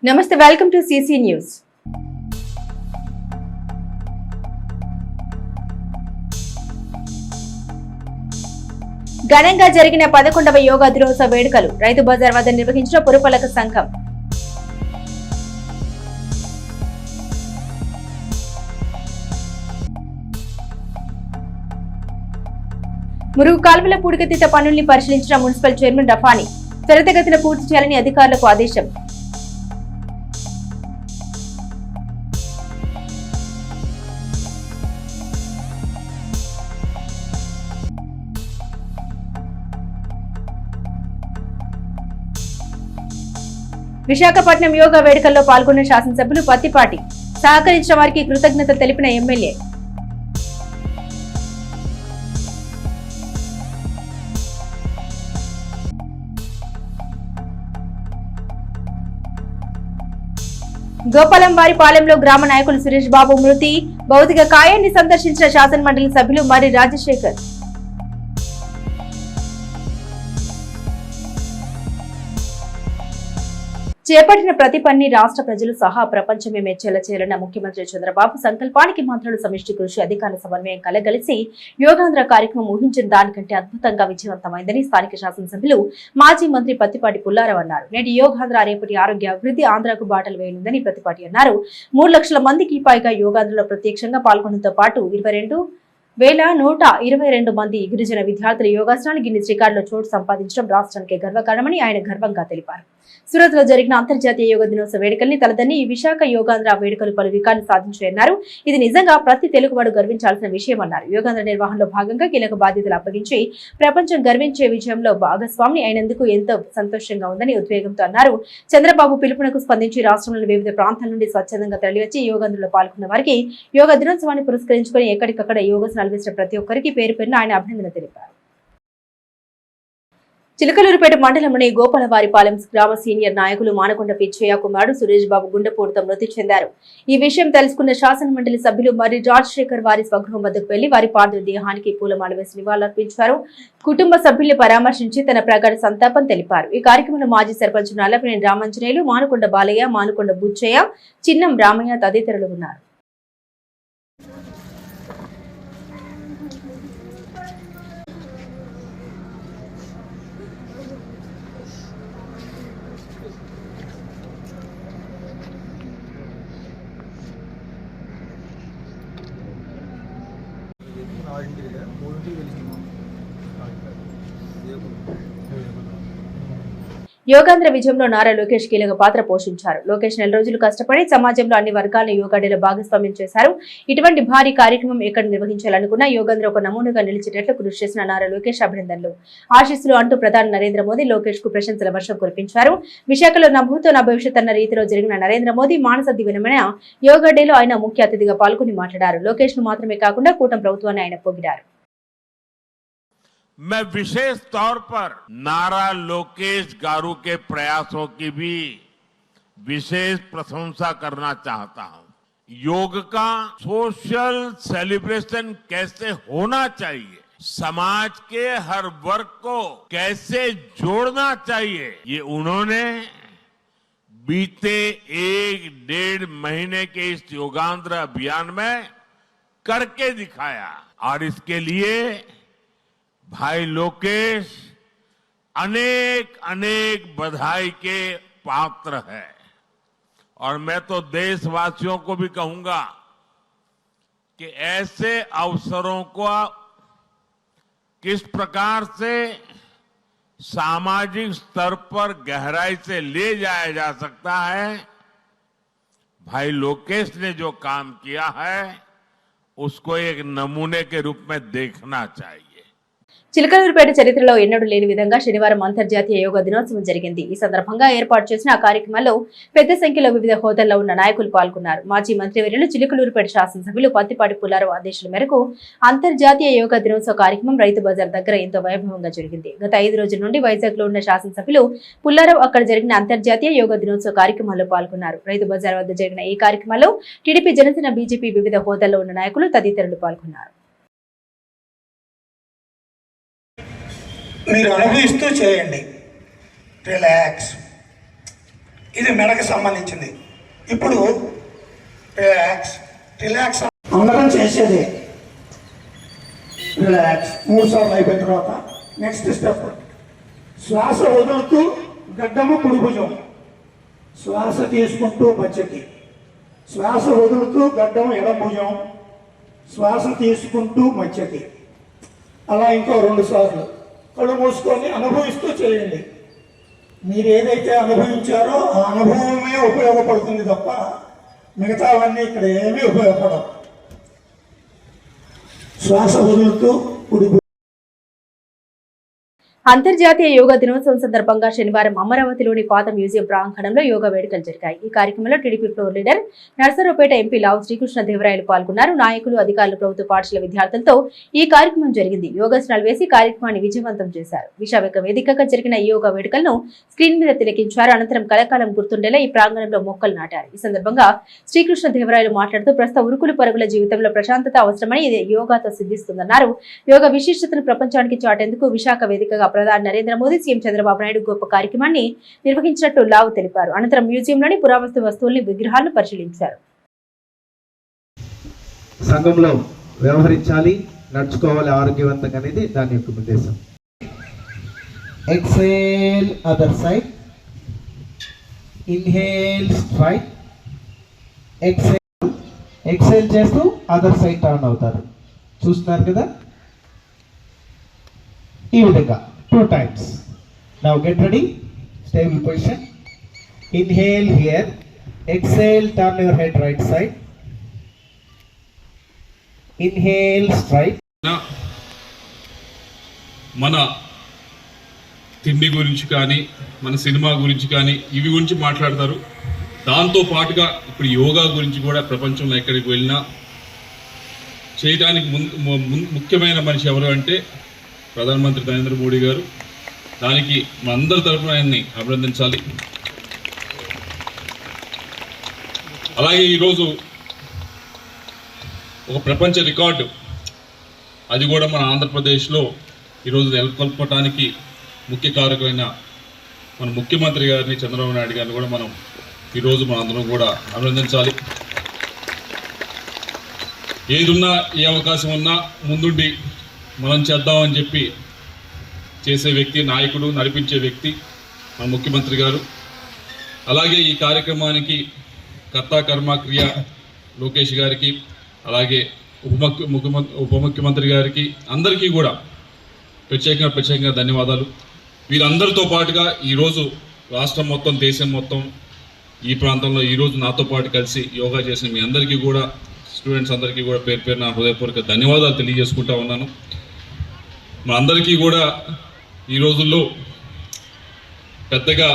నమస్తే, welcome to CC news. ఘనంగా జరిగిన 11వ యోగా దినోత్సవ వేడుకలు రైతు బజార్ వద్ద నిర్వహించిన పురపాలక సంఘం. మురుగు కాల్వల పూడికతీత పనుల్ని పరిశీలించిన మున్సిపల్ చైర్మన్ రఫానీ త్వరితగతిన పూర్తి చేయాలని అధికారులకు ఆదేశం. విశాఖపట్నం యోగా వేడుకల్లో పాల్గొన్న శాసనసభ్యులు పత్తిపాటి సహకరించిన వారికి కృతజ్ఞత తెలిపిన ఎమ్మెల్యే. గోపాలంవారిపాలెంలో గ్రామ నాయకులు సురేష్ బాబు మృతి భౌతిక కాయాన్ని సందర్శించిన శాసనమండలి సభ్యులు మరి రాజశేఖర్. చేపట్టిన ప్రతి పని రాష్ట్ర ప్రజలు సహా ప్రపంచమే మెచ్చేలా చేయాలన్న ముఖ్యమంత్రి చంద్రబాబు సంకల్పానికి మంత్రులు సమిష్టి కృషి అధికారుల సమన్వయం కలగలిసి యోగాంధ్ర కార్యక్రమం ఊహించిన దానికంటే అద్భుతంగా విజయవంతమైందని స్థానిక శాసనసభ్యులు మాజీ మంత్రి పత్తిపాటి పుల్లారావు అన్నారు. నేటి యోగాంధ్ర రేపటి ఆరోగ్య అభివృద్ధి ఆంధ్రకు బాటలు వేయనుందని పత్తిపాటి అన్నారు. 3 లక్షల మందికి పైగా యోగాంధ్రలో ప్రత్యక్షంగా పాల్గొనడంతో పాటు 22,122 మంది గిరిజన విద్యార్థులు యోగాసనాలు గిన్నిస్ రికార్డులో చోటు సంపాదించడం రాష్ట్రానికి గర్వకారణమని ఆయన గర్వంగా తెలిపారు. సూరత్ లో జరిగిన అంతర్జాతీయ యోగా దినోత్సవ వేడుకల్ని తలదన్ని ఈ విశాఖ యోగాంధ్ర వేడుకలు పలు రికార్డులు సాధించాయన్నారు. ఇది నిజంగా ప్రతి తెలుగువాడు గర్వించాల్సిన విషయమన్నారు. యోగాంధ్ర నిర్వహణలో భాగంగా కీలక బాధ్యతలు అప్పగించి ప్రపంచం గర్వించే విజయంలో భాగస్వామి అయినందుకు ఎంతో సంతోషంగా ఉందని ఉద్వేగంతో అన్నారు. చంద్రబాబు పిలుపునకు స్పందించి రాష్ట్రంలోని వివిధ ప్రాంతాల నుండి స్వచ్ఛందంగా తరలివచ్చి యోగాంధ్రలో పాల్గొన్న వారికి యోగా దినోత్సవాన్ని పురస్కరించుకుని ఎక్కడికక్కడ యోగాసనాలు వేసిన ప్రతి ఒక్కరికి పేరు పేరున ఆయన అభినందన తెలిపారు. చిలకలూరుపేట మండలంలోని గోపాలవారిపాలెం గ్రామ సీనియర్ నాయకులు మానకొండ పిచ్చయ్య కుమారుడు సురేష్ బాబు గుండెపోటుతో మృతి చెందారు. ఈ విషయం తెలుసుకున్న శాసనమండలి సభ్యులు మరి రాజశేఖర్ వారి స్వగృహం వద్దకు వెళ్లి వారి పార్థివ దేహానికి పూలమాల వేసి నివాళులర్పించారు. కుటుంబ సభ్యుల్ని పరామర్శించి తన ప్రగాఢ సంతాపం తెలిపారు. ఈ కార్యక్రమంలో మాజీ సర్పంచ్ నల్లపనేని రామాంజనేయులు, మానకొండ బాలయ్య, మానకొండ బుచ్చయ్య, చిన్నం రామయ్య తదితరులు ఉన్నారు. యోగాంధ్ర విజయంలో నారా లోకేష్ కీలక పాత్ర పోషించారు. లోకేష్ 4 రోజులు కష్టపడి సమాజంలో అన్ని వర్గాలను యోగా డేలో భాగస్వామ్యం చేశారు. ఇటువంటి భారీ కార్యక్రమం ఎక్కడ నిర్వహించాలనుకున్నా యోగాంధ్ర ఒక నమూనాగా నిలిచేటట్లు కృషి చేసిన నారా లోకేష్ అభినందనలు, ఆశీస్సులు అంటూ ప్రధాని నరేంద్ర మోదీ లోకేష్ కు ప్రశంసల వర్షం కురిపించారు. విశాఖలో నా భూతో నా భవిష్యత్ అన్న రీతిలో జరిగిన నరేంద్ర మోదీ మానస దివనమైన యోగా డేలో ఆయన ముఖ్య అతిథిగా పాల్గొని మాట్లాడారు. లోకేష్ ను మాత్రమే కాకుండా కూటమి ప్రభుత్వాన్ని ఆయన పొగిడారు. मैं विशेष तौर पर नारा लोकेश गारू के प्रयासों की भी विशेष प्रशंसा करना चाहता हूं. योग का सोशल सेलिब्रेशन कैसे होना चाहिए, समाज के हर वर्ग को कैसे जोड़ना चाहिए, ये उन्होंने बीते 1-1.5 महीने के इस योगांध्र अभियान में करके दिखाया. और इसके लिए भाई लोकेश अनेक अनेक बधाई के पात्र है. और मैं तो देशवासियों को भी कहूंगा कि ऐसे अवसरों को किस प्रकार से सामाजिक स्तर पर गहराई से ले जाया जा सकता है, भाई लोकेश ने जो काम किया है उसको एक नमूने के रूप में देखना चाहिए. చిలకలూరుపేట చరిత్రలో ఎన్నడూ లేని విధంగా శనివారం అంతర్జాతీయ యోగా దినోత్సవం జరిగింది. ఈ సందర్భంగా ఏర్పాటు చేసిన ఆ కార్యక్రమంలో పెద్ద సంఖ్యలో వివిధ హోదాల్లో ఉన్న నాయకులు పాల్గొన్నారు. మాజీ మంత్రివర్యులు చిలకలూరుపేట శాసనసభ్యులు పత్తిపాటి పుల్లారావు ఆదేశాల మేరకు అంతర్జాతీయ యోగా దినోత్సవ కార్యక్రమం రైతు బజార్ దగ్గర ఎంతో వైభవంగా జరిగింది. గత 5 రోజుల నుండి వైజాగ్ లో ఉన్న శాసనసభ్యులు పుల్లారావు అక్కడ జరిగిన అంతర్జాతీయ యోగా దినోత్సవ కార్యక్రమాల్లో పాల్గొన్నారు. రైతు బజార్ వద్ద జరిగిన ఈ కార్యక్రమంలో టీడీపీ, జనసేన, బీజేపీ వివిధ హోదాల్లో ఉన్న నాయకులు తదితరులు పాల్గొన్నారు. మీరు అనుభవిస్తూ చేయండి, రిలాక్స్. ఇది మెడకి సంబంధించింది. ఇప్పుడు రిలాక్స్ అందరం చేసేది రిలాక్స్ 3 సార్లు అయిపోయిన తర్వాత నెక్స్ట్ స్టెప్ శ్వాస వదులుతూ గడ్డము కుడి భుజం, శ్వాస తీసుకుంటూ మధ్యకి, శ్వాస వదులుతూ గడ్డము ఎడమ భుజం, శ్వాస తీసుకుంటూ మధ్యకి. అలా ఇంకో 2 సార్లు కళ్ళు మూసుకొని అనుభవిస్తూ చేయండి. మీరు ఏదైతే అనుభవించారో ఆ అనుభవమే ఉపయోగపడుతుంది తప్ప మిగతావన్నీ ఇక్కడ ఏమీ ఉపయోగపడవు. శ్వాస వదులుతూ కుడి. అంతర్జాతీయ యోగా దినోత్సవం సందర్భంగా శనివారం అమరావతిలోని పాత మ్యూజియం ప్రాంగణంలో యోగా వేడుకలు జరిగాయి. ఈ కార్యక్రమంలో TDP floor leader Narasaraopet MP Lavu Srikrishnadevarayalu పాల్గొన్నారు. నాయకులు, అధికారులు, ప్రభుత్వ పాఠశాల విద్యార్థులతో ఈ కార్యక్రమం జరిగింది. యోగాసనాలు వేసి కార్యక్రమాన్ని విజయవంతం చేశారు. విశాఖ వేదికగా జరిగిన ఈ యోగా వేడుకలను స్క్రీన్ మీద తిలకించారు. అనంతరం కలకాలం గుర్తుండేలా ఈ ప్రాంగణంలో మొక్కలు నాటారు. ఈ సందర్భంగా శ్రీకృష్ణదేవరాయలు మాట్లాడుతూ ప్రస్తుత ఉరుకులు పరుగుల జీవితంలో ప్రశాంతత అవసరమని ఇది యోగాతో సిద్ధిస్తుందన్నారు. యోగా విశిష్టతను ప్రపంచానికి చాటేందుకు విశాఖ వేదికగా ప్రధాని నరేంద్ర మోదీ, సీఎం చంద్రబాబు నాయుడు గొప్ప కార్యక్రమాన్ని నిర్వహించినట్లు లావు తెలిపారు. అనంతరం మ్యూజియంలోని పురావస్తు వస్తువుల్ని, విగ్రహాలను పరిశీలించారు. సంఘంలో వ్యవహరించాలి, నడుచుకోవాలి ఆరోగ్యవంతంగా అనేది దాని యొక్క ఉద్దేశం. Exhale other side, inhale straight, exhale చేస్తూ అదర్ సైడ్ టర్న్ అవుతారు. చూస్తున్నారు కదా, ఈ విధంగా 2 times. Now get ready, stable position. Inhale here, exhale, turn your head right side. Inhale straight. మన తిండి గురించి కానీ, మన సినిమా గురించి కానీ ఇవి గురించి మాట్లాడతారు. దాంతో పాటుగా ఇప్పుడు యోగా గురించి కూడా ప్రపంచంలో ఎక్కడికి వెళ్ళినా చేయడానికి ముఖ్యమైన మనిషి ఎవరు అంటే ప్రధానమంత్రి నరేంద్ర మోడీ గారు. దానికి మన అందరి తరఫున ఆయన్ని అభినందించాలి. అలాగే ఈరోజు ఒక ప్రపంచ రికార్డు, అది కూడా మన ఆంధ్రప్రదేశ్లో ఈరోజు నెలకొల్పడానికి ముఖ్య కారకులైన మన ముఖ్యమంత్రి గారిని, చంద్రబాబు నాయుడు గారిని కూడా మనం ఈరోజు మన అందరం కూడా అభినందించాలి. ఏదున్నా, ఏ అవకాశం ఉన్నా ముందుండి మనం చేద్దామని చెప్పి చేసే వ్యక్తి, నాయకుడు, నడిపించే వ్యక్తి మన ముఖ్యమంత్రి గారు. అలాగే ఈ కార్యక్రమానికి కర్త కర్మ క్రియ లోకేష్ గారికి, అలాగే ఉప ముఖ్యమంత్రి గారికి, అందరికీ కూడా ప్రత్యేకంగా ధన్యవాదాలు. వీరందరితో పాటుగా ఈరోజు రాష్ట్రం మొత్తం, దేశం మొత్తం, ఈ ప్రాంతంలో ఈరోజు నాతో పాటు కలిసి యోగా చేసిన మీ అందరికీ కూడా, స్టూడెంట్స్ అందరికీ కూడా పేరు పేరున హృదయపూర్వక ధన్యవాదాలు తెలియజేసుకుంటా ఉన్నాను. మా అందరికీ కూడా ఈ రోజుల్లో పెద్దగా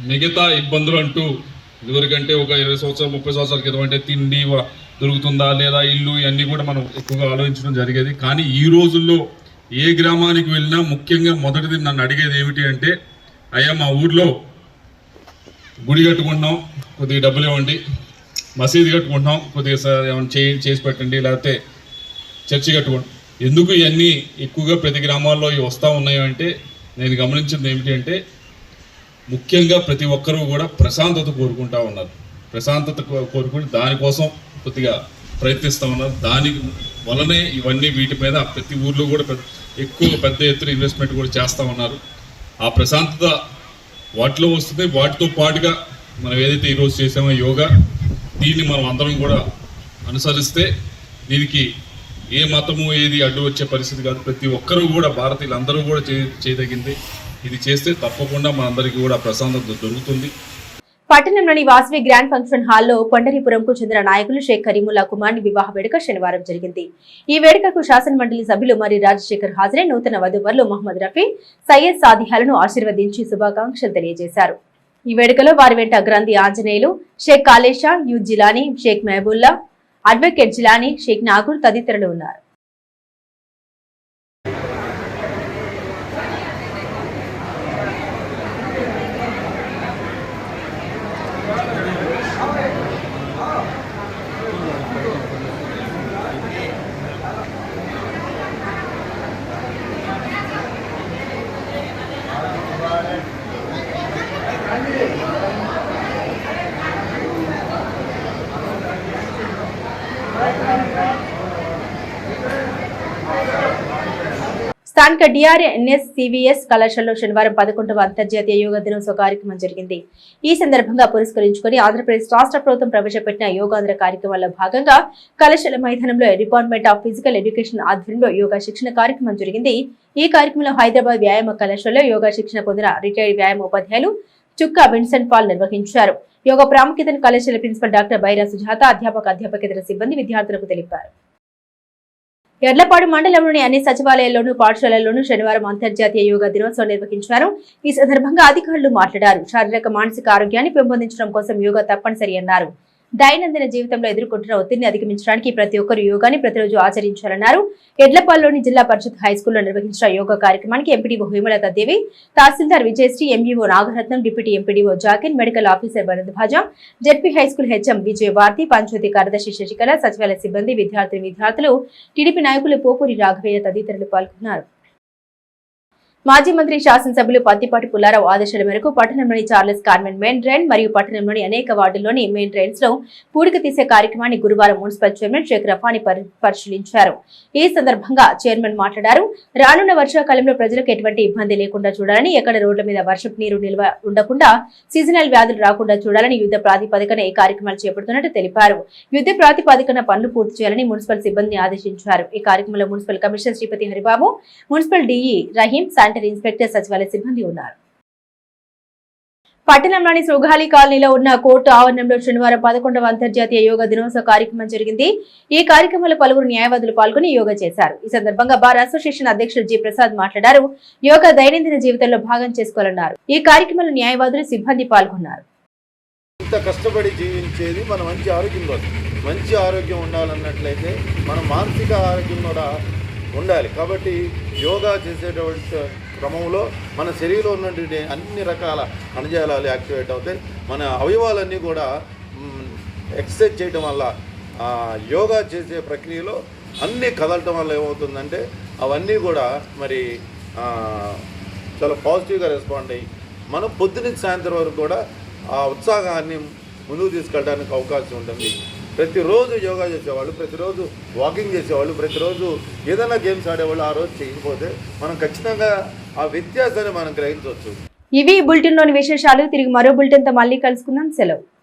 మిగతా ఇబ్బందులు అంటూ ఇదివరకంటే ఒక 20 సంవత్సరాలు 30 సంవత్సరాల క్రితం అంటే తిండి దొరుకుతుందా లేదా, ఇల్లు, ఇవన్నీ కూడా మనం ఎక్కువగా ఆలోచించడం జరిగేది. కానీ ఈ రోజుల్లో ఏ గ్రామానికి వెళ్ళినా ముఖ్యంగా మొదటిది నన్ను అడిగేది ఏమిటి అంటే, అయ్యా మా ఊర్లో గుడి కట్టుకుంటున్నాం, కొద్దిగా డబ్బులు ఇవ్వండి, మసీదు కట్టుకుంటున్నాం, కొద్దిగా ఏమైనా చేసి పెట్టండి, లేకపోతే చర్చి కట్టుకోండి. ఎందుకు ఇవన్నీ ఎక్కువగా ప్రతి గ్రామాల్లో ఇవి వస్తూ ఉన్నాయో అంటే, నేను గమనించింది ఏమిటి అంటే, ముఖ్యంగా ప్రతి ఒక్కరూ కూడా ప్రశాంతత కోరుకుంటూ ఉన్నారు. ప్రశాంతత కోరుకుని దానికోసం కొద్దిగా ప్రయత్నిస్తూ ఉన్నారు. దాని వల్లనే ఇవన్నీ వీటి మీద ప్రతి ఊర్లో కూడా పెద్ద ఎత్తున ఇన్వెస్ట్మెంట్ కూడా చేస్తూ ఉన్నారు. ఆ ప్రశాంతత వాటిలో వస్తుంది. వాటితో పాటుగా మనం ఏదైతే ఈరోజు చేసామో యోగా, దీన్ని మనం అందరం కూడా అనుసరిస్తే దీనికి ఏ మతము ఏది అడ్డు వచ్చే పరిస్థితి కాదు. ప్రతి ఒక్కరూ కూడా, భారతీయులందరూ కూడా చేయదగింది. ఇది చేస్తే తప్పకుండా మనందరికీ కూడా ప్రశాంతత దొరుకుతుంది. పట్టణంలోని వాసవి గ్రాండ్ ఫంక్షన్ హాల్లో పండరీపురంకు చెందిన నాయకులు షేక్ కరీముల్లా కుమార్ని వివాహ వేడుక శనివారం జరిగింది. ఈ వేడుకకు శాసన మండలి సభ్యులు మరి రాజశేఖర్ హాజరై నూతన వధూవరులు మహమ్మద్ రఫీ, సయ్యద్ సాదిహాలను ఆశీర్వదించి శుభాకాంక్షలు తెలియజేశారు. ఈ వేడుకలో వారి వెంట గ్రంథి ఆంజనేయులు, షేక్ కాలేషా, యూ జిలానీ, షేక్ మహబూల్లా, అడ్వకేట్ జిలానీ, షేక్ నాగూర్ తదితరులు ఉన్నారు. స్థానిక డిఆర్ఎన్ఎస్ సివిఎస్ కళాశాలలో శనివారం 11వ అంతర్జాతీయ యోగా దినోత్సవ కార్యక్రమం జరిగింది. ఈ సందర్భంగా పురస్కరించుకుని ఆంధ్రప్రదేశ్ రాష్ట్ర ప్రభుత్వం ప్రవేశపెట్టిన యోగాంధ్ర కార్యక్రమంలో భాగంగా కళాశాల మైదానంలో డిపార్ట్మెంట్ ఆఫ్ ఫిజికల్ ఎడ్యుకేషన్ ఆధ్వర్యంలో యోగా శిక్షణ కార్యక్రమం జరిగింది. ఈ కార్యక్రమంలో హైదరాబాద్ వ్యాయామ కళాశాలలో యోగా శిక్షణ పొందిన రిటైర్డ్ వ్యాయామ ఉపాధ్యాయులు చుక్కా విన్సెంట్ పాల్ నిర్వహించారు. యోగా ప్రాముఖ్యతను కళాశాల ప్రిన్సిపల్ డాక్టర్ బైరా సుజాత, అధ్యాపకేతర సిబ్బంది విద్యార్థులకు తెలిపారు. ఎడ్లపాడు మండలంలోని అన్ని సచివాలయాల్లోనూ పాఠశాలల్లోనూ శనివారం అంతర్జాతీయ యోగా దినోత్సవం నిర్వహించారు. ఈ సందర్భంగా అధికారులు మాట్లాడారు. శారీరక మానసిక ఆరోగ్యాన్ని పెంపొందించడం కోసం యోగా తప్పనిసరి అన్నారు. దైనందిన జీవితంలో ఎదుర్కొంటున్న ఒత్తిడిని అధిగమించడానికి ప్రతి ఒక్కరు యోగాని ప్రతిరోజు ఆచరించాలన్నారు. ఎడ్లపాడులోని జిల్లా పరిషత్ హైస్కూల్లో నిర్వహించిన యోగా కార్యక్రమానికి MPDO Hemalatha Devi, tahsildar Vijayasri, MEO Nagaratnam, deputy MPDO Jakin, medical officer Bharadwaja, ZP high school HM Vijayabharathi, panchayat కార్యదర్శి శశికళ, సచివాలయ సిబ్బంది, విద్యార్థులు, టీడీపీ నాయకులు పోపూరి రాఘవయ్య తదితరులు పాల్గొన్నారు. మాజీ మంత్రి శాసనసభ్యులు పత్తిపాటి పుల్లారావు ఆదేశాల మేరకు పట్టణంలోని చార్లెస్ కాన్వెంట్ మెయిన్ డ్రైన్ మరియు పట్టణంలోని అనేక వార్డుల్లోని మెయిన్ డ్రైన్స్ లో పూడిక తీసే కార్యక్రమాన్ని గురువారం మున్సిపల్ చైర్మన్ షేక్ రఫాని పరిశీలించారు. ఈ సందర్భంగా చైర్మన్ మాట్లాడారు. రానున్న వర్షాకాలంలో ప్రజలకు ఎటువంటి ఇబ్బంది లేకుండా చూడాలని, ఎక్కడ రోడ్ల మీద వర్షపు నీరు నిల్వ ఉండకుండా, సీజనల్ వ్యాధులు రాకుండా చూడాలని యుద్ధ ప్రాతిపదికన ఈ కార్యక్రమాలు చేపడుతున్నట్టు తెలిపారు. యుద్ధ ప్రాతిపదికన పనులు పూర్తి చేయాలని మున్సిపల్ సిబ్బందిని ఆదేశించారు. ఈ కార్యక్రమంలో municipal commissioner Sripathi Haribabu, municipal DE Rahim, inspector, సచివాలయ సిబ్బంది ఉన్నారు. పట్టణంలోని సుగాలి కాలనీలో ఉన్న కోర్టు ఆవరణంలో శనివారం 11వ అంతర్జాతీయ యోగా దినోత్సవ కార్యక్రమం జరిగింది. ఈ కార్యక్రమంలో పలువురు న్యాయవాదులు పాల్గొని యోగా చేశారు. ఈ సందర్భంగా బార్ అసోసియేషన్ అధ్యక్షులు జి ప్రసాద్ మాట్లాడారు. యోగా దైనందిన జీవితంలో భాగం చేసుకోవాలన్నారు. ఈ కార్యక్రమంలో న్యాయవాదులు, సిబ్బంది పాల్గొన్నారు. ఇంత కష్టపడి జీవించేది మన మంచి ఆరోగ్యం కోసం. మంచి ఆరోగ్యం ఉండాలన్నట్లయితే మన మానసిక ఆరోగ్యం కూడా ఉండాలి. కాబట్టి యోగా చేసేటువంటి క్రమంలో మన శరీరంలో ఉన్నటువంటి అన్ని రకాల కణజాలాలు యాక్టివేట్ అవుతాయి. మన అవయవాలన్నీ కూడా ఎక్సర్సైజ్ చేయడం వల్ల, యోగా చేసే ప్రక్రియలో అన్నీ కదలటం వల్ల ఏమవుతుందంటే అవన్నీ కూడా మరి చాలా పాజిటివ్గా రెస్పాండ్ అయ్యి మనం పొద్దున్న సాయంత్రం వరకు కూడా ఆ ఉత్సాహాన్ని ముందుకు తీసుకెళ్ళడానికి అవకాశం ఉంటుంది. ప్రతిరోజు యోగా చేసేవాళ్ళు, ప్రతిరోజు వాకింగ్ చేసేవాళ్ళు, ప్రతిరోజు ఏదైనా గేమ్స్ ఆడేవాళ్ళు ఆ రోజు చేయకపోతే మనం ఖచ్చితంగా ఆ వ్యత్యాసాన్ని మనం గ్రహించవచ్చు. ఇవి బులెటిన్లోని విశేషాలు. తిరిగి మరో బులెటిన్తో మళ్ళీ కలుసుకుందాం. సెలవు.